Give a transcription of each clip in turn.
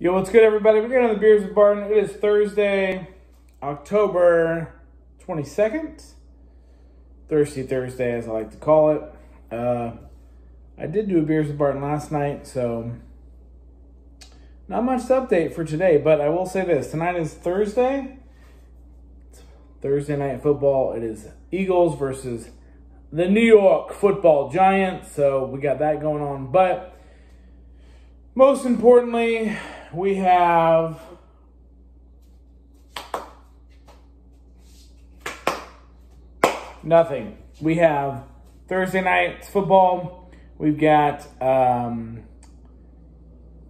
Yo, what's good, everybody? We're getting on the Beers with Barton. It is Thursday, October 22nd. Thirsty Thursday, as I like to call it. I did do a Beers with Barton last night, so not much to update for today, but I will say this. Tonight is Thursday. It's Thursday night football. It is Eagles versus the New York Football Giants, so we got that going on. But most importantly, we have nothing. We have Thursday night football. We've got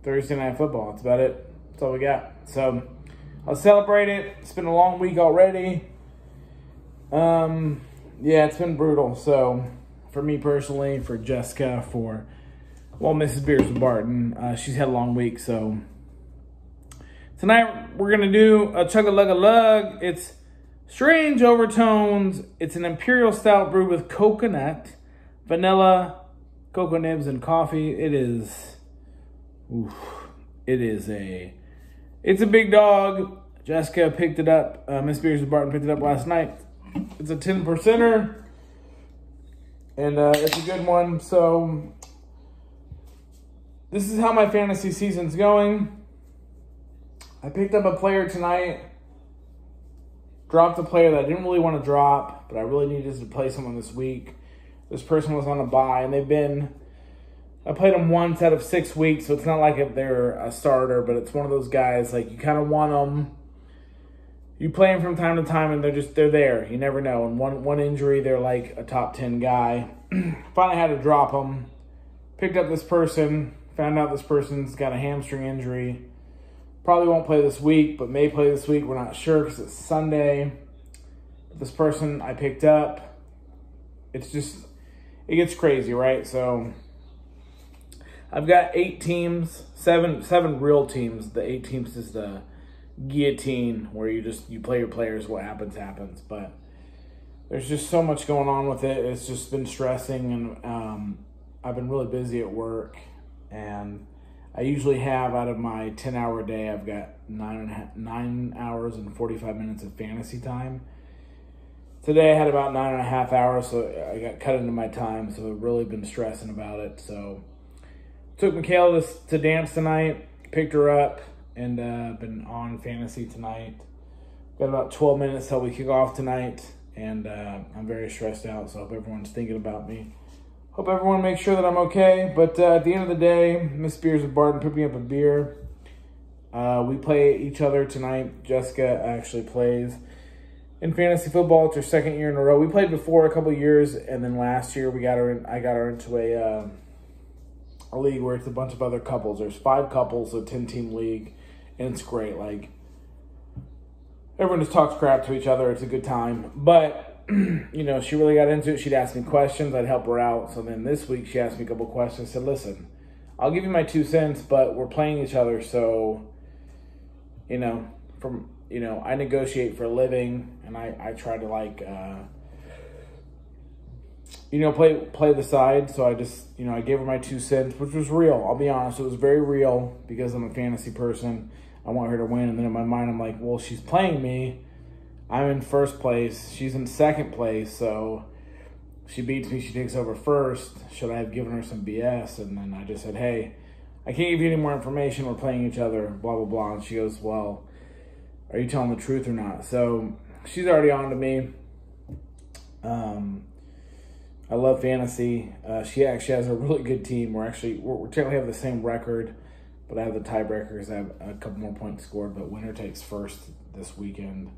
Thursday night football. That's about it. That's all we got. So I'll celebrate it. It's been a long week already. Yeah, it's been brutal. So for me personally, for Jessica, for Mrs. Beers with Barton, she's had a long week. So tonight we're gonna do a chug-a-lug-a-lug. It's strange overtones. It's an imperial stout brewed with coconut, vanilla, cocoa nibs, and coffee. It is, it's a big dog. Jessica picked it up. Miss Beers with Barton picked it up last night. It's a 10%er, and it's a good one. So this is how my fantasy season's going. I picked up a player tonight. Dropped a player that I didn't really want to drop, but I really needed to play someone this week. This person was on a bye, and I played them once out of 6 weeks, so it's not like they're a starter, but it's one of those guys, like, you kind of want them. You play them from time to time, and they're there. You never know. And one injury, they're like a top 10 guy. Finally had to drop them. Picked up this person. Found out this person's got a hamstring injury. Probably won't play this week, but may play this week. We're not sure because it's Sunday. This person I picked up, it gets crazy, right? So I've got 8 teams, seven real teams. The 8 teams is the guillotine where you play your players. What happens. But there's just so much going on with it. It's just been stressing, and I've been really busy at work, and I usually have, out of my 10-hour day, I've got 9 hours and 45 minutes of fantasy time. Today I had about 9.5 hours, so I got cut into my time, so I've really been stressing about it. So took Michaela to dance tonight, picked her up, and been on fantasy tonight. Got about 12 minutes till we kick off tonight, and I'm very stressed out, so I hope everyone's thinking about me. Hope everyone makes sure that I'm okay. But at the end of the day, Miss Beers with Barton picked me up a beer. We play each other tonight. Jessica actually plays in fantasy football. It's her 2nd year in a row. We played before a couple years, and then last year I got her into a league where it's a bunch of other couples. There's 5 couples, a 10-team league, and it's great. Like, everyone just talks crap to each other. It's a good time. But you know, she really got into it. She'd ask me questions. I'd help her out. So then this week she asked me a couple questions. I said, listen, I'll give you my 2 cents, but we're playing each other. So, I negotiate for a living, and I try to, like, play the side. So I just, I gave her my 2 cents, which was real. I'll be honest. It was very real because I'm a fantasy person. I want her to win. And then in my mind, I'm like, well, she's playing me. I'm in 1st place. She's in 2nd place. So she beats me. She takes over 1st. Should I have given her some BS? And then I just said, hey, I can't give you any more information. We're playing each other, blah, blah, blah. And she goes, well, are you telling the truth or not? So she's already on to me. I love fantasy. She actually has a really good team. We're technically have the same record, but I have the tiebreakers. I have a couple more points scored, but winner takes 1st this weekend.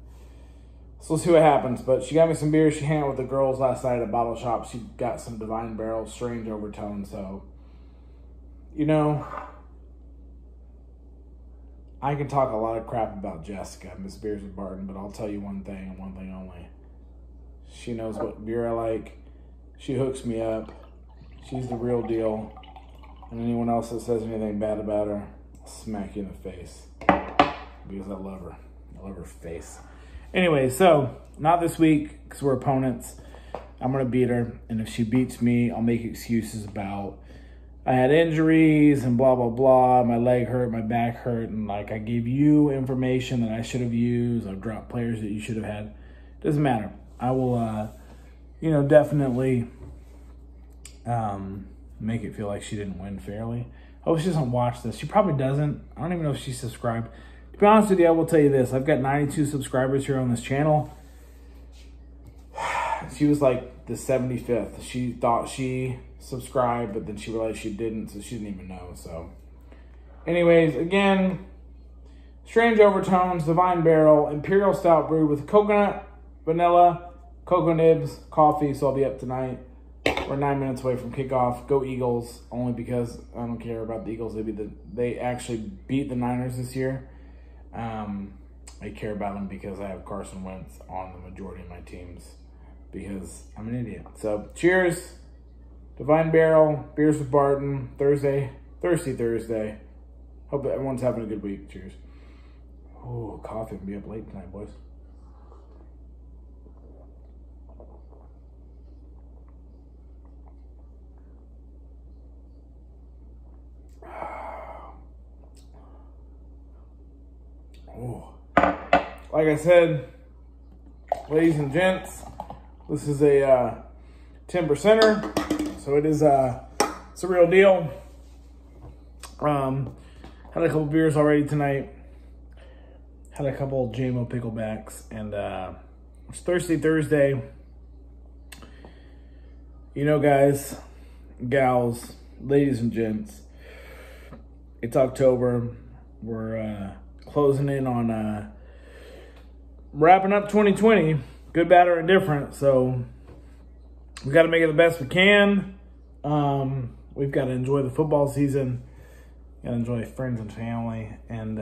So let's see what happens. But she got me some beer. She hung out with the girls last night at a bottle shop. She got some Divine Barrel, strange overtone. So, I can talk a lot of crap about Jessica, Miss Beers with Barton, but I'll tell you one thing and one thing only. She knows what beer I like. She hooks me up. She's the real deal. And anyone else that says anything bad about her, I'll smack you in the face. Because I love her. I love her face. Anyway, so not this week because we're opponents. I'm going to beat her. And if she beats me, I'll make excuses about I had injuries and blah, blah, blah. My leg hurt, my back hurt. And, like, I gave you information that I should have used. I've dropped players that you should have had. Doesn't matter. I will, definitely make it feel like she didn't win fairly. I hope she doesn't watch this. She probably doesn't. I don't even know if she's subscribed. To be honest with you, I will tell you this. I've got 92 subscribers here on this channel. She was like the 75th. She thought she subscribed, but then she realized she didn't, so she didn't even know. So, anyways, again, Strange Overtones, Divine Barrel, Imperial Stout brewed with coconut, vanilla, cocoa nibs, coffee. So I'll be up tonight. We're 9 minutes away from kickoff. Go Eagles! Only because I don't care about the Eagles. They actually beat the Niners this year. I care about them because I have Carson Wentz on the majority of my teams because I'm an idiot. So cheers, Divine Barrel, Beers with Barton, Thirsty Thursday. Hope everyone's having a good week. Cheers. Oh, coffee will be up late tonight, boys. Oh. Like I said, ladies and gents, this is a 10%er, so it's a real deal. Had a couple beers already tonight. Had a couple JMO picklebacks, and it's Thirsty Thursday. You know, guys, gals, ladies and gents, it's October. We're closing in on wrapping up 2020, good, bad, or indifferent. So we got to make it the best we can. We've got to enjoy the football season. Got to enjoy friends and family, and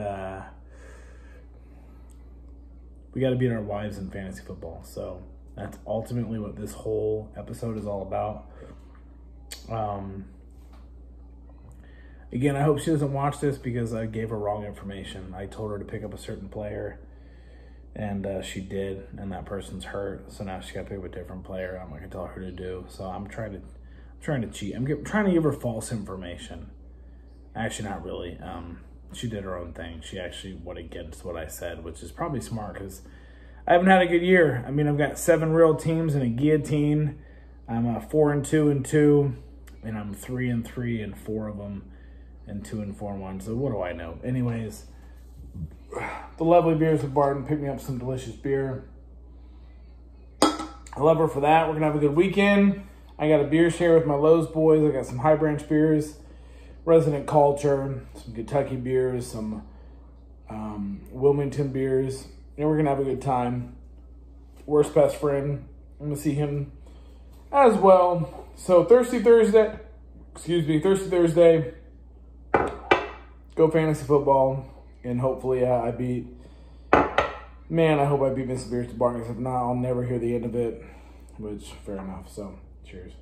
we got to beat our wives in fantasy football. So that's ultimately what this whole episode is all about. Again, I hope she doesn't watch this because I gave her wrong information. I told her to pick up a certain player, and she did, and that person's hurt. So now she got to pick up a different player. I'm not gonna tell her to do. So I'm trying to cheat. I'm trying to give her false information. Actually, not really. She did her own thing. She actually went against what I said, which is probably smart because I haven't had a good year. I mean, I've got 7 real teams and a guillotine. I'm 4-2-2, and I'm 3-3 in 4 of them. And 2-4-1. So what do I know? Anyways, the lovely Beers with Barton picked me up some delicious beer. I love her for that. We're gonna have a good weekend. I got a beer share with my Lowe's boys. I got some High Branch beers, Resident Culture, some Kentucky beers, some Wilmington beers, and we're gonna have a good time. Worst best friend, I'm gonna see him as well. So Thirsty Thursday. Go fantasy football, and hopefully I beat. Man, I hope I beat Mr. Beers to Barton, because if not, I'll never hear the end of it, which, fair enough. So, cheers.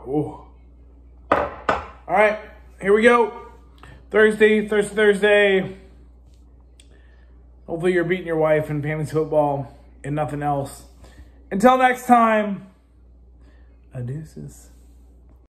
Ooh. All right, here we go. Thursday. Hopefully you're beating your wife in fantasy football and nothing else. Until next time, adeuces.